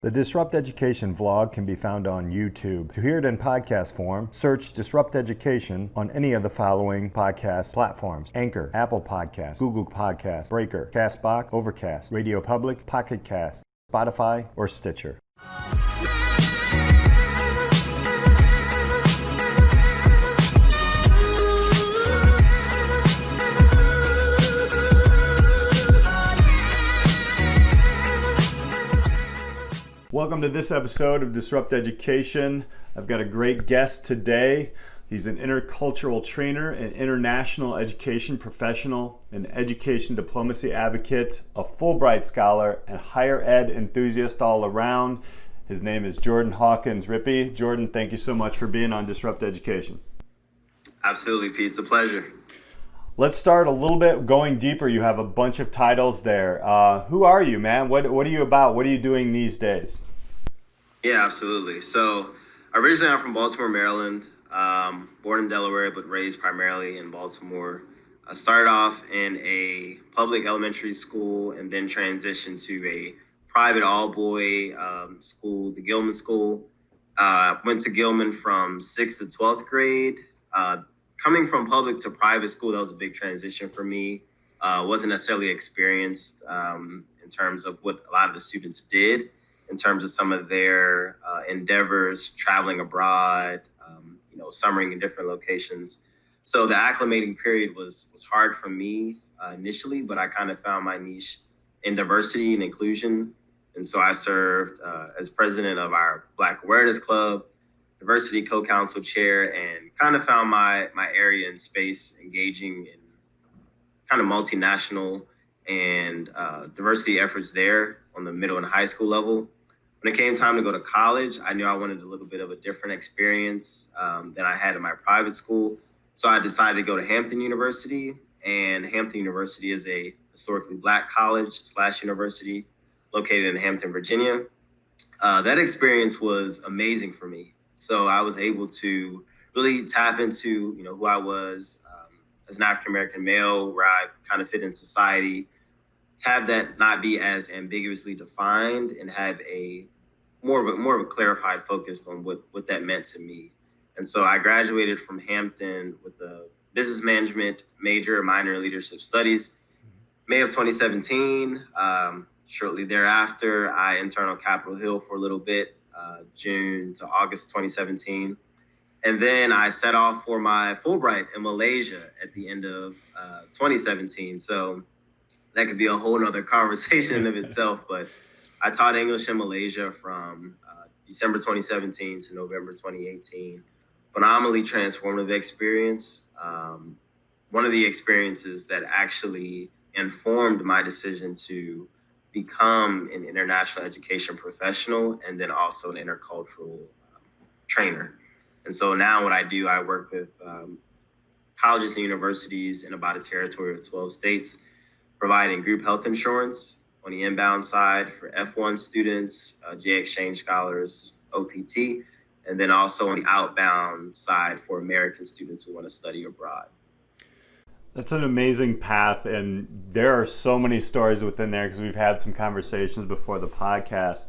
The Disrupt Education vlog can be found on YouTube. To hear it in podcast form, search Disrupt Education on any of the following podcast platforms: Anchor, Apple Podcasts, Google Podcasts, Breaker, Castbox, Overcast, Radio Public, Pocket Cast, Spotify, or Stitcher. Welcome to this episode of Disrupt Education. I've got a great guest today. He's an intercultural trainer, an international education professional, an education diplomacy advocate, a Fulbright Scholar, and higher ed enthusiast all around. His name is Jordyn Hawkins-Rippie. Jordyn, thank you so much for being on Disrupt Education. Absolutely, Pete. It's a pleasure. Let's start a little bit going deeper. You have a bunch of titles there. Who are you, man? What are you about? What are you doing these days? Yeah, absolutely. So originally I'm from Baltimore, Maryland, born in Delaware, but raised primarily in Baltimore. I started off in a public elementary school and then transitioned to a private all-boy school, the Gilman School. Went to Gilman from 6th to 12th grade. Coming from public to private school, that was a big transition for me. Wasn't necessarily experienced in terms of what a lot of the students did, in terms of some of their endeavors, traveling abroad, summering in different locations. So the acclimating period was hard for me initially, but I kind of found my niche in diversity and inclusion. And so I served as president of our Black Awareness Club, diversity co-council chair, and kind of found my area and space engaging in kind of multinational and diversity efforts there on the middle and high school level. When it came time to go to college, I knew I wanted a little bit of a different experience than I had in my private school. So I decided to go to Hampton University, and Hampton University is a historically Black college / university located in Hampton, Virginia. That experience was amazing for me. So I was able to really tap into, who I was as an African-American male, where I kind of fit in society, have that not be as ambiguously defined, and have a more of a clarified focus on what that meant to me. And so I graduated from Hampton with a business management major, minor in leadership studies, May of 2017. Shortly thereafter, I interned on Capitol Hill for a little bit, June to August 2017. And then I set off for my Fulbright in Malaysia at the end of 2017. So that could be a whole nother conversation in of itself. But I taught English in Malaysia from December 2017 to November 2018. Phenomenally transformative experience. One of the experiences that actually informed my decision to become an international education professional and then also an intercultural trainer. And so now what I do, I work with colleges and universities in about a territory of 12 states, providing group health insurance on the inbound side for F1 students, J exchange scholars, OPT, and then also on the outbound side for American students who want to study abroad. That's an amazing path, and there are so many stories within there because we've had some conversations before the podcast.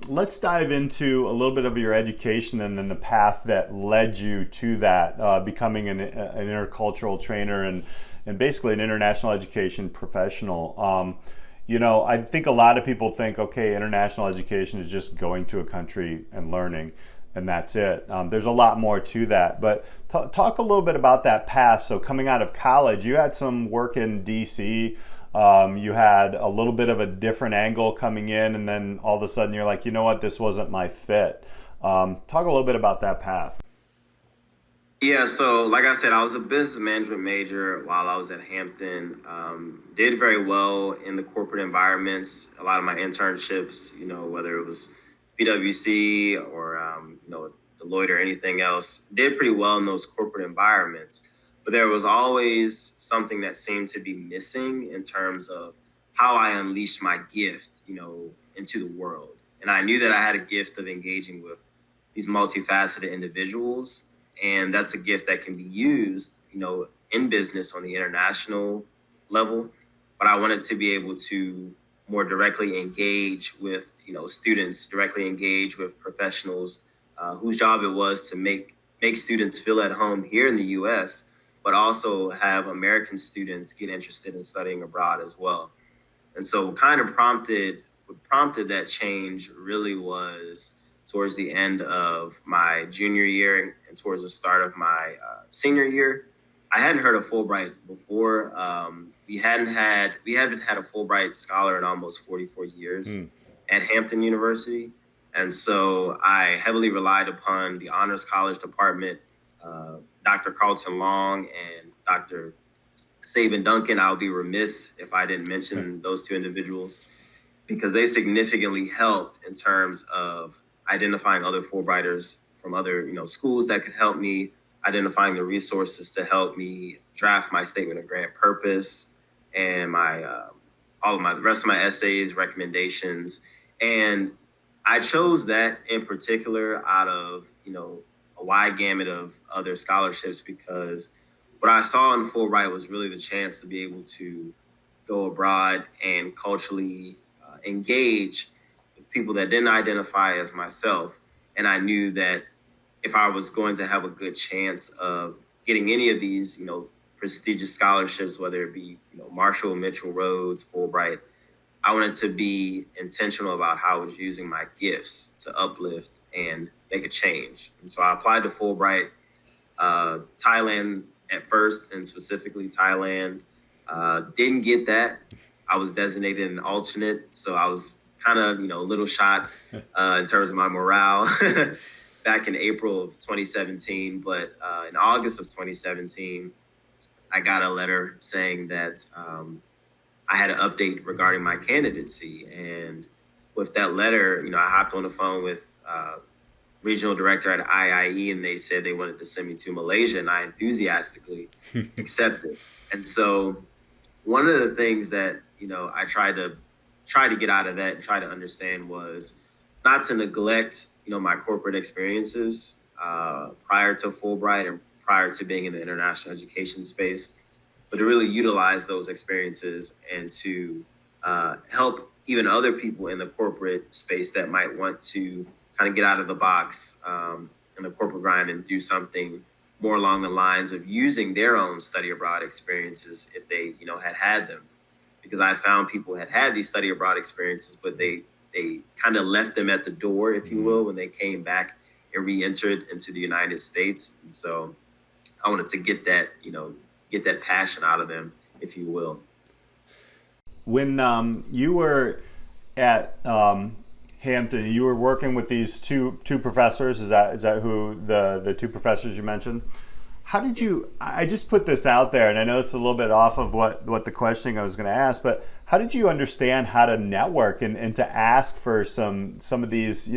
Let's dive into a little bit of your education and then the path that led you to that, becoming an intercultural trainer and basically an international education professional. I think a lot of people think, okay, international education is just going to a country and learning, and that's it. There's a lot more to that. But talk a little bit about that path. So coming out of college, you had some work in DC. You had a little bit of a different angle coming in, and then all of a sudden you're like, you know what, this wasn't my fit. Talk a little bit about that path. Yeah, so like I said, I was a business management major while I was at Hampton. Did very well in the corporate environments. A lot of my internships, whether it was PwC or, Deloitte or anything else, did pretty well in those corporate environments. But there was always something that seemed to be missing in terms of how I unleashed my gift, into the world. And I knew that I had a gift of engaging with these multifaceted individuals. And that's a gift that can be used, in business on the international level. But I wanted to be able to more directly engage with, students directly engage with professionals whose job it was to make students feel at home here in the U.S., but also have American students get interested in studying abroad as well. And so what prompted that change really was towards the end of my junior year and towards the start of my senior year. I hadn't heard of Fulbright before. We haven't had a Fulbright Scholar in almost 44 years at Hampton University. And so I heavily relied upon the Honors College Department, Dr. Carlton Long and Dr. Sabin Duncan. I'll be remiss if I didn't mention those two individuals because they significantly helped in terms of identifying other Fulbrighters from other schools that could help me, identifying the resources to help me draft my statement of grant purpose and my the rest of my essays, recommendations. And I chose that in particular out of a wide gamut of other scholarships because what I saw in Fulbright was really the chance to be able to go abroad and culturally engage with people that didn't identify as myself. And I knew that if I was going to have a good chance of getting any of these, prestigious scholarships, whether it be, Marshall, Mitchell, Rhodes, Fulbright, I wanted to be intentional about how I was using my gifts to uplift and make a change. And so I applied to Fulbright, Thailand at first, and specifically Thailand. Didn't get that. I was designated an alternate, so I was kind of, a little shot in terms of my morale back in April of 2017. But in August of 2017, I got a letter saying that I had an update regarding my candidacy. And with that letter, I hopped on the phone with regional director at IIE, and they said they wanted to send me to Malaysia, and I enthusiastically accepted. And so one of the things that, I tried to get out of that and try to understand was not to neglect, my corporate experiences prior to Fulbright and prior to being in the international education space, but to really utilize those experiences and to help even other people in the corporate space that might want to kind of get out of the box in the corporate grind and do something more along the lines of using their own study abroad experiences if they, had them. Because I found people had these study abroad experiences, but they kind of left them at the door, if you will, when they came back and re-entered into the United States. And so I wanted to get that passion out of them, if you will. When you were at Hampton, you were working with these two professors. Is that who the two professors you mentioned? How did you? I just put this out there, and I know it's a little bit off of what the questioning I was going to ask. But how did you understand how to network and to ask for some of these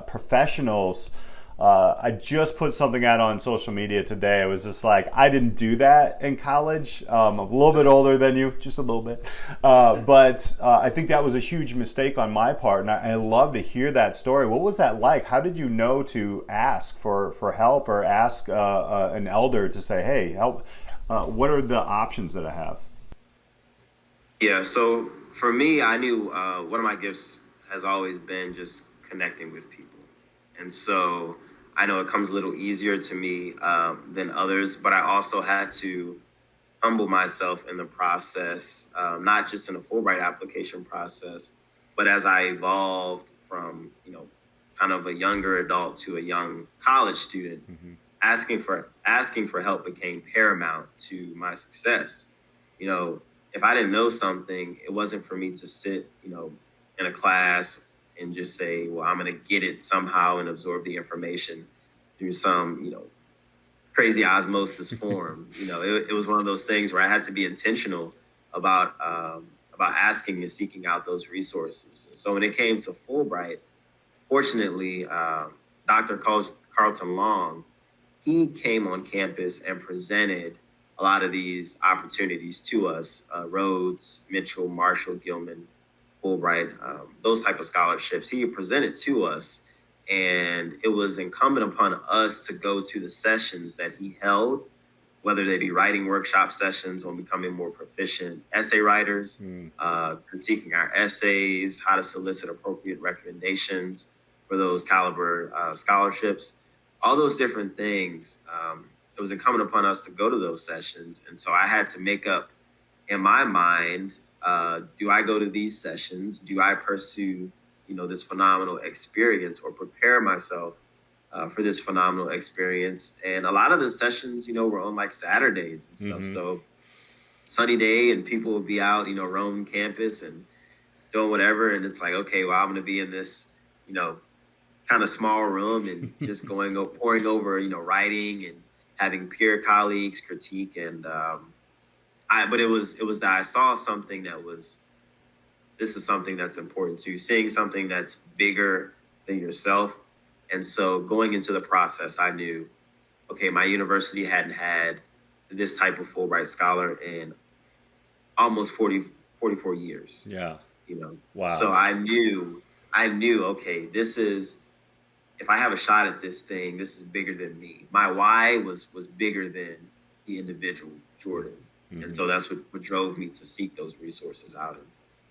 professionals? I just put something out on social media today. It was just like, I didn't do that in college. I'm a little bit older than you, just a little bit. But I think that was a huge mistake on my part. And I love to hear that story. What was that like? How did you know to ask for help or ask an elder to say, hey, help? What are the options that I have? Yeah, so for me, I knew one of my gifts has always been just connecting with people. And so I know it comes a little easier to me than others, but I also had to humble myself in the process, not just in the Fulbright application process, but as I evolved from, kind of a younger adult to a young college student, asking for help became paramount to my success. If I didn't know something, it wasn't for me to sit, in a class and just say, well, I'm going to get it somehow and absorb the information through some, crazy osmosis form. It was one of those things where I had to be intentional about asking and seeking out those resources. So when it came to Fulbright, fortunately, Dr. Carlton Long, he came on campus and presented a lot of these opportunities to us, Rhodes, Mitchell, Marshall, Gilman, Fulbright, those type of scholarships. He presented to us, and it was incumbent upon us to go to the sessions that he held whether they be writing workshop sessions on becoming more proficient essay writers, critiquing our essays, how to solicit appropriate recommendations for those caliber scholarships, all those different things. It was incumbent upon us to go to those sessions. And so I had to make up in my mind, do I go to these sessions? Do I pursue, this phenomenal experience, or prepare myself for this phenomenal experience? And a lot of the sessions, were on like Saturdays and stuff. So sunny day and people would be out, roaming campus and doing whatever. And it's like, okay, well, I'm going to be in this, kind of small room and just pouring over, writing and having peer colleagues critique. And, but it was that I saw something that was, this is something that's important to you, seeing something that's bigger than yourself. And so going into the process, I knew, okay, my university hadn't had this type of Fulbright Scholar in almost 44 years. Yeah. Wow. So I knew, okay, this is, if I have a shot at this thing, this is bigger than me. My why was bigger than the individual, Jordyn. And so that's what drove me to seek those resources out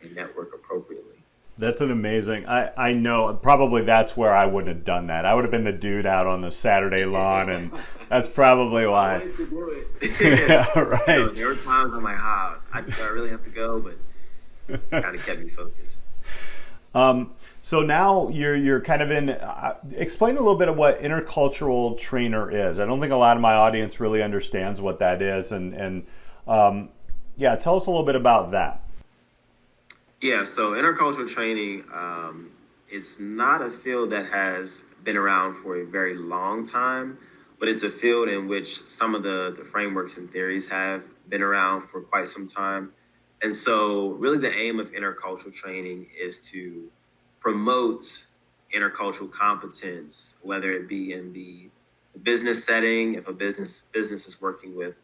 and network appropriately. That's an amazing, I know, probably that's where I wouldn't have done that. I would have been the dude out on the Saturday lawn, and that's probably why. Yeah, right. There were times I'm like, do I really have to go? But it kind of kept me focused. So now you're kind of in, explain a little bit of what intercultural trainer is. I don't think a lot of my audience really understands what that is. And tell us a little bit about that. Yeah, so intercultural training, it's not a field that has been around for a very long time, but it's a field in which some of the frameworks and theories have been around for quite some time. And so really the aim of intercultural training is to promote intercultural competence, whether it be in the business setting, if a business is working with,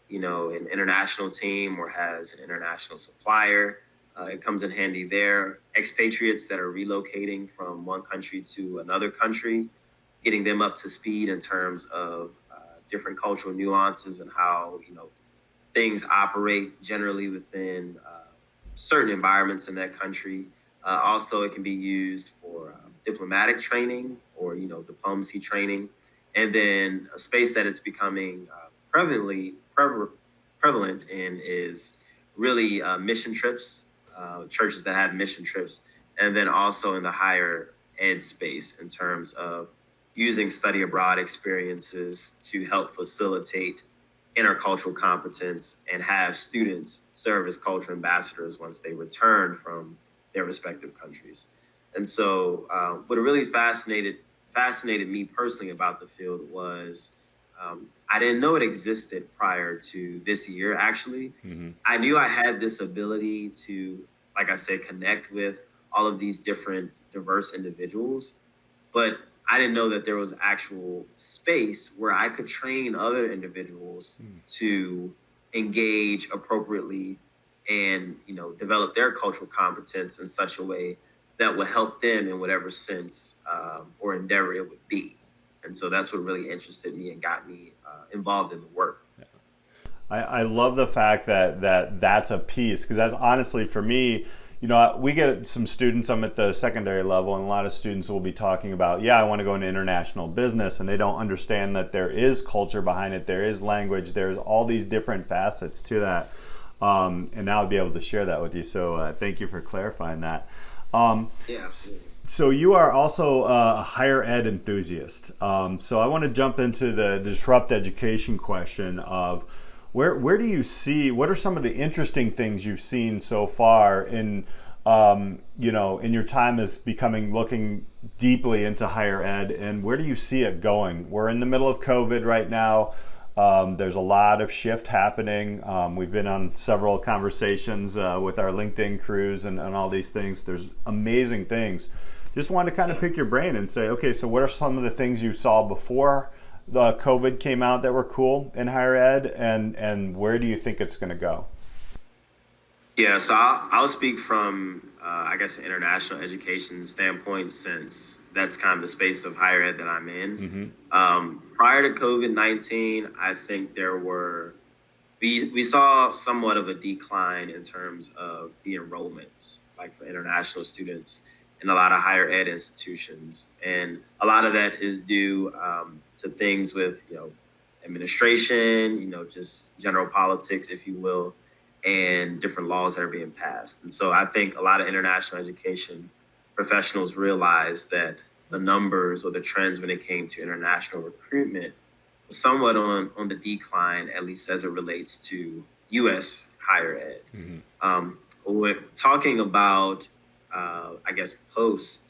an international team or has an international supplier, it comes in handy there. Expatriates that are relocating from one country to another country, getting them up to speed in terms of different cultural nuances and how, things operate generally within certain environments in that country. Also, it can be used for diplomatic training or, diplomacy training. And then a space that it's becoming prevalent in is really mission trips, churches that have mission trips, and then also in the higher ed space in terms of using study abroad experiences to help facilitate intercultural competence and have students serve as cultural ambassadors once they return from their respective countries. And so what really fascinated me personally about the field was I didn't know it existed prior to this year, actually. I knew I had this ability to, like I said, connect with all of these different diverse individuals, but I didn't know that there was actual space where I could train other individuals to engage appropriately and, develop their cultural competence in such a way that would help them in whatever sense or endeavor it would be. And so that's what really interested me and got me involved in the work. Yeah. I love the fact that that's a piece, because that's honestly for me, we get some students, I'm at the secondary level, and a lot of students will be talking about, I want to go into international business, and they don't understand that there is culture behind it, there is language, there's all these different facets to that. And now I'll be able to share that with you. So thank you for clarifying that. So you are also a higher ed enthusiast. So I want to jump into the disrupt education question of where do you see, what are some of the interesting things you've seen so far in, in your time as looking deeply into higher ed, and where do you see it going? We're in the middle of COVID right now. There's a lot of shift happening. We've been on several conversations with our LinkedIn crews and all these things. There's amazing things. Just wanted to kind of pick your brain and say, okay, so what are some of the things you saw before the COVID came out that were cool in higher ed, and where do you think it's going to go? Yeah, so I'll speak from I guess, an international education standpoint, since that's kind of the space of higher ed that I'm in. Prior to COVID-19, I think we saw somewhat of a decline in terms of the enrollments, like for international students in a lot of higher ed institutions. And a lot of that is due to things with, administration, just general politics, if you will, and different laws that are being passed. And so I think a lot of international education professionals realized that the numbers or the trends when it came to international recruitment was somewhat on the decline, at least as it relates to U.S. higher ed. We're talking about, I guess, post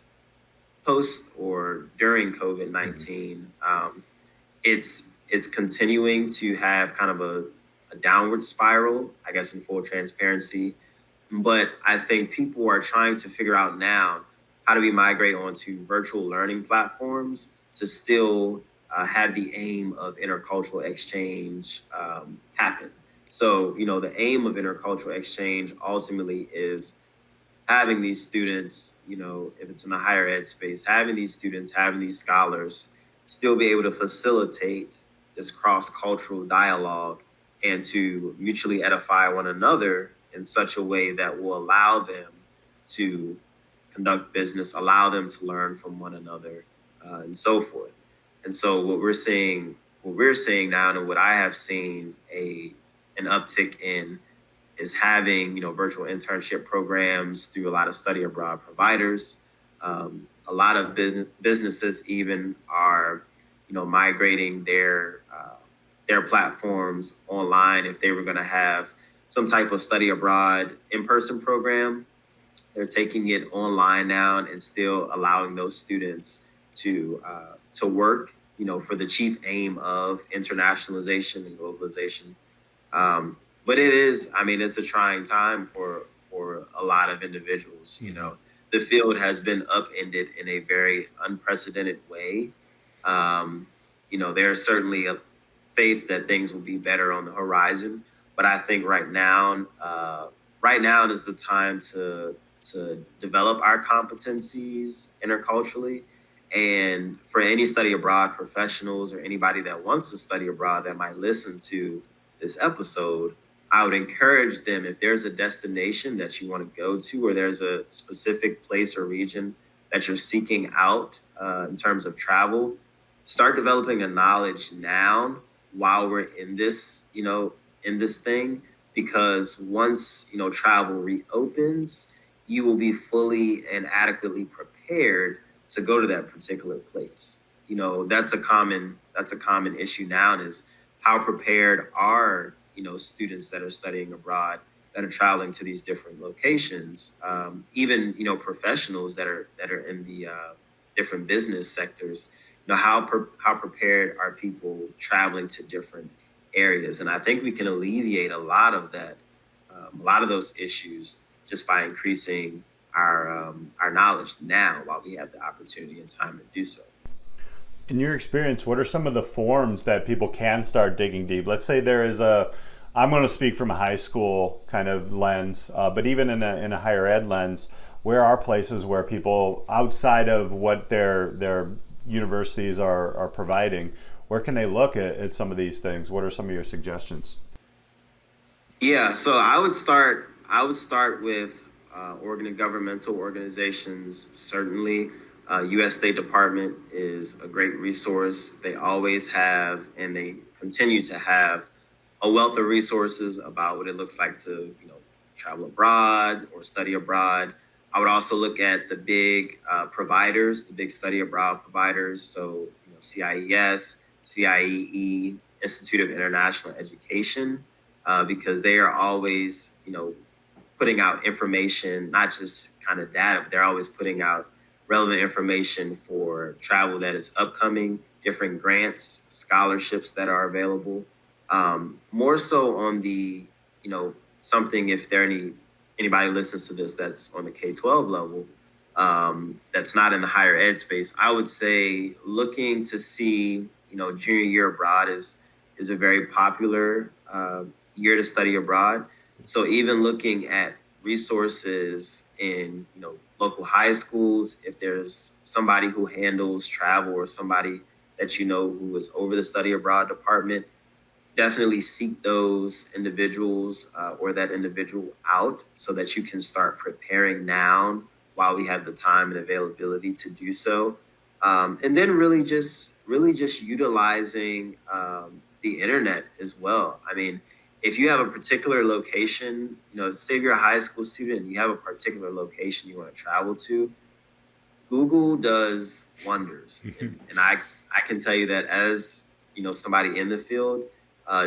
or during COVID-19, it's continuing to have kind of a downward spiral, I guess, in full transparency. But I think people are trying to figure out now how do we migrate onto virtual learning platforms to still have the aim of intercultural exchange happen. So, the aim of intercultural exchange ultimately is having these students, if it's in the higher ed space, having these students, having these scholars still be able to facilitate this cross-cultural dialogue and to mutually edify one another in such a way that will allow them to conduct business, allow them to learn from one another, and so forth. And so what we're seeing now, and what I have seen an uptick in, is having virtual internship programs through a lot of study abroad providers. A lot of businesses even are migrating their platforms online. If they were going to have some type of study abroad in-person program, they're taking it online now and still allowing those students to work, for the chief aim of internationalization and globalization. But it's a trying time for a lot of individuals. The field has been upended in a very unprecedented way. There's certainly a faith that things will be better on the horizon, but I think right now is the time to develop our competencies interculturally. And for any study abroad professionals or anybody that wants to study abroad that might listen to this episode, I would encourage them, if there's a destination that you want to go to, or there's a specific place or region that you're seeking out in terms of travel, start developing a knowledge now while we're in this thing, because once, travel reopens, you will be fully and adequately prepared to go to that particular place. That's a common issue now, is how prepared are, students that are studying abroad, that are traveling to these different locations, even, professionals that are in the different business sectors. How prepared are people traveling to different areas? And I think we can alleviate a lot of that, a lot of those issues, just by increasing our knowledge now while we have the opportunity and time to do so. In your experience, what are some of the forms that people can start digging deep? Let's say there is I'm going to speak from a high school kind of lens, but even in a higher ed lens, where are places where people, outside of what their universities are providing, where can they look at some of these things? What are some of your suggestions? Yeah, so I would start with governmental organizations. Certainly, U.S. State Department is a great resource. They always have, and they continue to have, a wealth of resources about what it looks like to travel abroad or study abroad. I would also look at the big providers, the big study abroad providers. So CIES, CIEE, Institute of International Education, because they are always putting out information, not just kind of data, but they're always putting out relevant information for travel that is upcoming, different grants, scholarships that are available. More so on the, something, if there anybody listens to this that's on the K-12 level, that's not in the higher ed space, I would say looking to see, junior year abroad is a very popular year to study abroad. So even looking at resources in, local high schools. If there's somebody who handles travel or somebody that who is over the study abroad department, definitely seek those individuals or that individual out so that you can start preparing now while we have the time and availability to do so. And then really just utilizing the internet as well. I mean, if you have a particular location, say you're a high school student and you have a particular location you want to travel to, Google does wonders. And I can tell you that as, somebody in the field,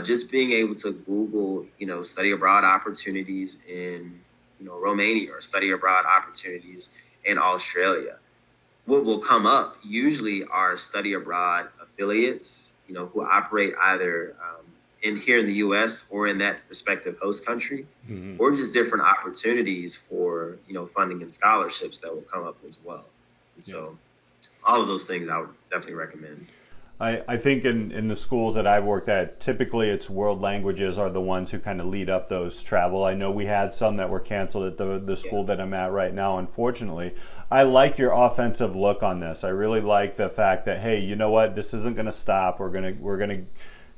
just being able to Google, study abroad opportunities in, Romania, or study abroad opportunities in Australia. What will come up usually are study abroad affiliates, who operate either here in the U.S. or in that respective host country, or just different opportunities for, funding and scholarships that will come up as well. And so all of those things I would definitely recommend. I think in the schools that I've worked at, typically it's world languages are the ones who kind of lead up those travel. I know we had some that were canceled at the school that I'm at right now, unfortunately. I like your offensive look on this. I really like the fact that, hey, you know what, this isn't going to stop. We're gonna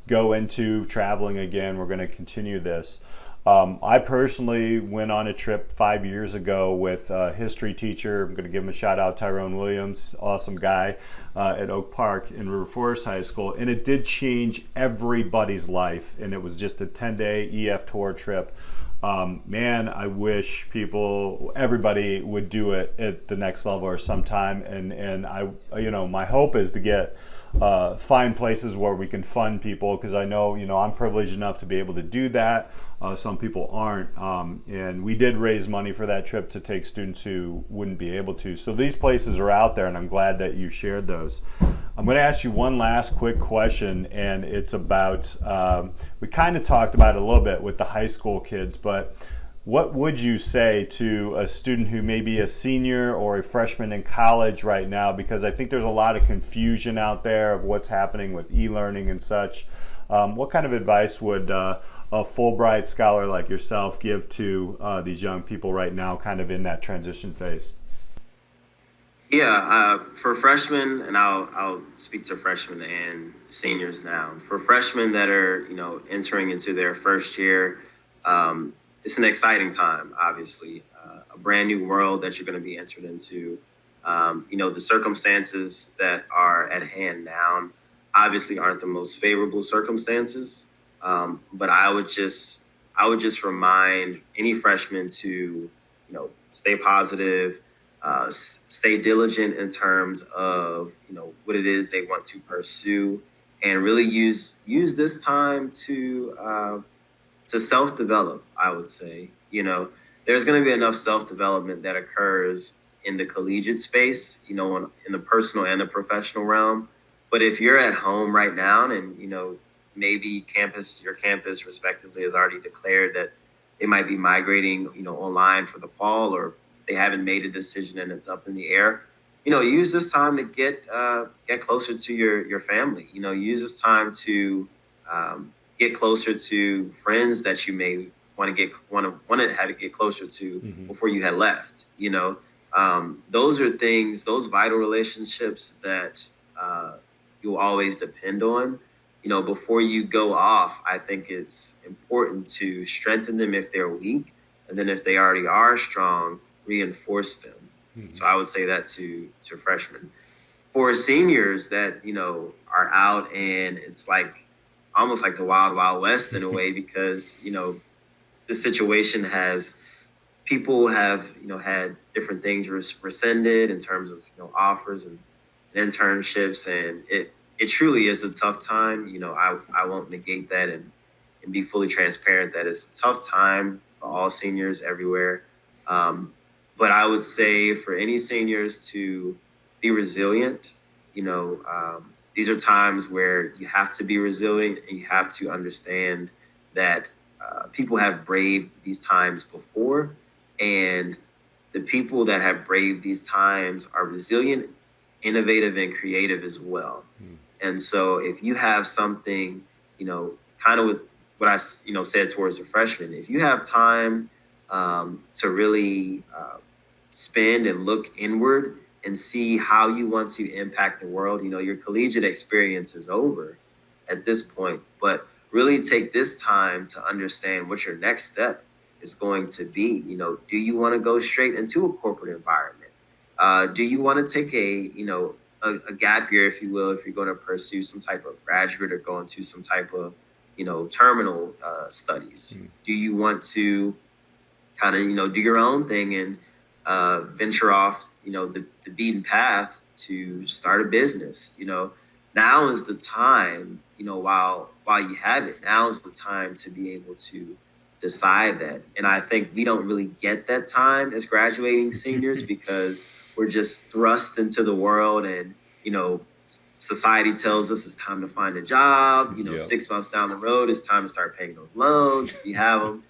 go into traveling again. We're going to continue this. I personally went on a trip 5 years ago with a history teacher. I'm going to give him a shout out, Tyrone Williams, awesome guy at Oak Park in River Forest High School. And it did change everybody's life. And it was just a 10-day EF tour trip. Man, I wish everybody would do it at the next level or sometime. And I, my hope is to find places where we can fund people, because I know, I'm privileged enough to be able to do that. Some people aren't. And we did raise money for that trip to take students who wouldn't be able to. So these places are out there, and I'm glad that you shared those. I'm going to ask you one last quick question, and it's about, we kind of talked about it a little bit with the high school kids, but what would you say to a student who may be a senior or a freshman in college right now? Because I think there's a lot of confusion out there of what's happening with e-learning and such. What kind of advice would a Fulbright scholar like yourself give to these young people right now, kind of in that transition phase? Yeah, for freshmen, and I'll speak to freshmen and seniors now. For freshmen that are, entering into their first year, it's an exciting time, obviously. A brand new world that you're going to be entered into. The circumstances that are at hand now obviously aren't the most favorable circumstances. But I would just remind any freshman to, stay positive, stay diligent in terms of, what it is they want to pursue, and really use this time to self-develop. I would say, there's going to be enough self-development that occurs in the collegiate space, in the personal and the professional realm. But if you're at home right now and, maybe your campus respectively has already declared that they might be migrating, online for the fall, or they haven't made a decision and it's up in the air, use this time to get closer to your family. Use this time to get closer to friends that you may want to have to get closer to before you had left. Those are things, those vital relationships that you'll always depend on. Before you go off, I think it's important to strengthen them if they're weak, and then if they already are strong, reinforce them. So I would say that to freshmen. For seniors that are out, and it's like almost like the wild, wild west in a way, because the situation has, people have had different things rescinded in terms of offers and internships, and it truly is a tough time. I won't negate that and be fully transparent that it's a tough time for all seniors everywhere. But I would say for any seniors to be resilient. These are times where you have to be resilient, and you have to understand that people have braved these times before, and the people that have braved these times are resilient, innovative, and creative as well. And so if you have something, kind of with what I, said towards the freshmen, if you have time to really spend and look inward and see how you want to impact the world. Your collegiate experience is over at this point, but really take this time to understand what your next step is going to be. Do you want to go straight into a corporate environment? Do you want to take a gap year, if you will, if you're going to pursue some type of graduate or go into some type of, terminal studies? Do you want to kind of, do your own thing and venture off, the beaten path to start a business? Now is the time, while you have it, now is the time to be able to decide that. And I think we don't really get that time as graduating seniors because we're just thrust into the world, and, society tells us it's time to find a job. 6 months down the road, it's time to start paying those loans if you have them.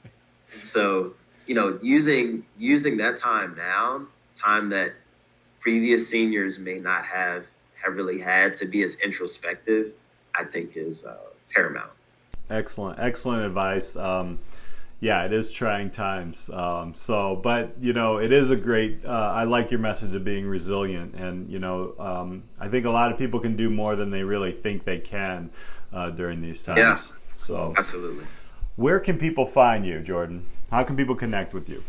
And so, using that time now, time that previous seniors may not have really had to be as introspective, I think is paramount. Excellent advice. Yeah, it is trying times. But it is a great, I like your message of being resilient. And, I think a lot of people can do more than they really think they can during these times. Yeah, so absolutely. Where can people find you, Jordyn? How can people connect with you?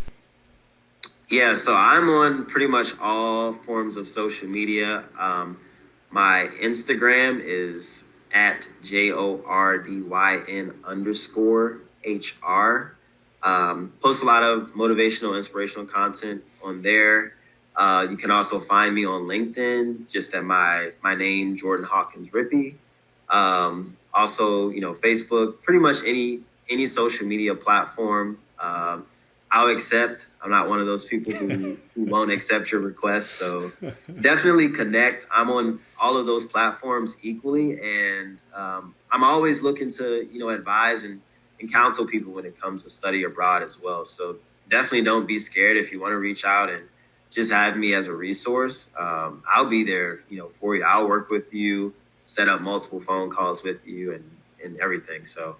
Yeah, so I'm on pretty much all forms of social media. My Instagram is at JORDYN_HR. Post a lot of motivational, inspirational content on there. You can also find me on LinkedIn, just at my name, Jordyn Hawkins-Rippie. Also, Facebook, pretty much any social media platform. I'll accept. I'm not one of those people who won't accept your request. So definitely connect. I'm on all of those platforms equally. And I'm always looking to, advise and counsel people when it comes to study abroad as well. So definitely don't be scared if you want to reach out and just have me as a resource. I'll be there, for you. I'll work with you, set up multiple phone calls with you and everything. So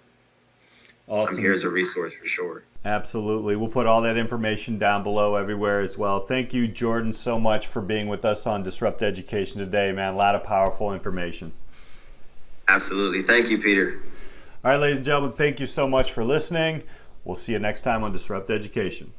awesome. I'm here as a resource for sure. Absolutely. We'll put all that information down below everywhere as well. Thank you, Jordyn, so much for being with us on Disrupt Education today, man. A lot of powerful information. Absolutely. Thank you, Peter. All right, ladies and gentlemen, thank you so much for listening. We'll see you next time on Disrupt Education.